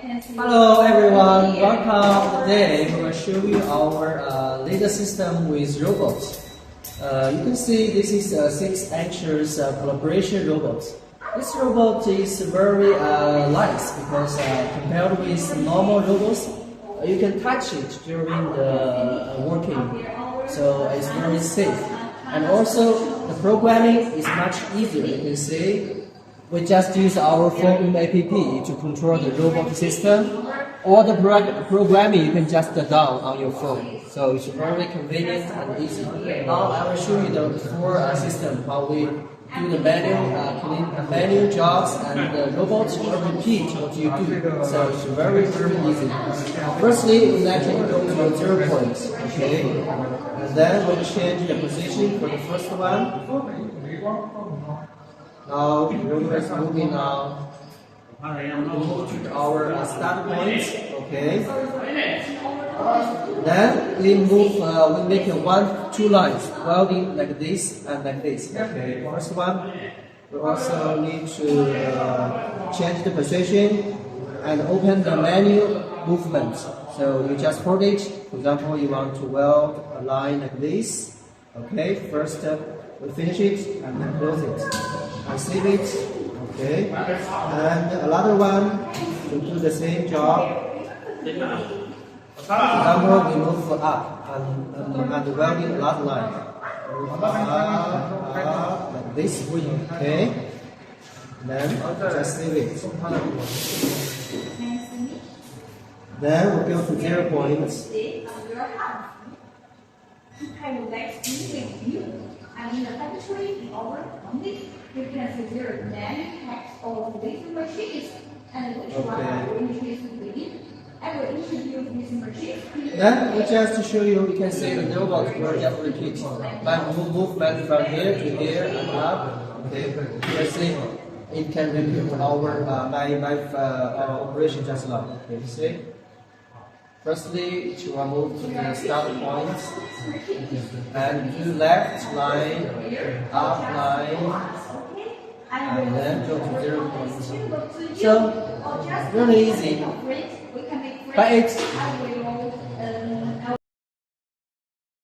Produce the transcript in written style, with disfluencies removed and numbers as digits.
Hello everyone, welcome. Today we will show you our latest system with robots. You can see this is a 6-axis collaboration robot. This robot is very light because compared with normal robots, you can touch it during the working, so it's very safe. And also the programming is much easier. You can see we just use our phone app to control the robot system. All the programming you can just download on your phone. So it's very convenient and easy. Now I will show you the full system, how we do the manual jobs, and the robot will repeat what you do. So it's very easy. Firstly, we like to go to 0 points, okay? And then we'll change the position for the first one. Now the robot is moving now. We move to our start point, okay? Then we move, we make two lines, welding like this and like this. Okay, first one, we also need to change the position and open the menu movement. So you just hold it. For example, you want to weld a line like this. Okay, first we finish it and then close it. And save it. Okay, and another one to do the same job. For example, we move up and welding another line. Move up, like this. Okay, then just save it. Then we go to 0 points. And in the factory, in our company, you can see there are many types of these machines, and which one I will introduce to you. I will introduce this machine. Then we just show you, we can see the robot will just repeat. But movement from here to here and up. Okay, you see it can repeat our our operation just now. Okay, you see. Firstly, to move to the start point and do left line, up line, and then go to 0 points. So, really easy, but it's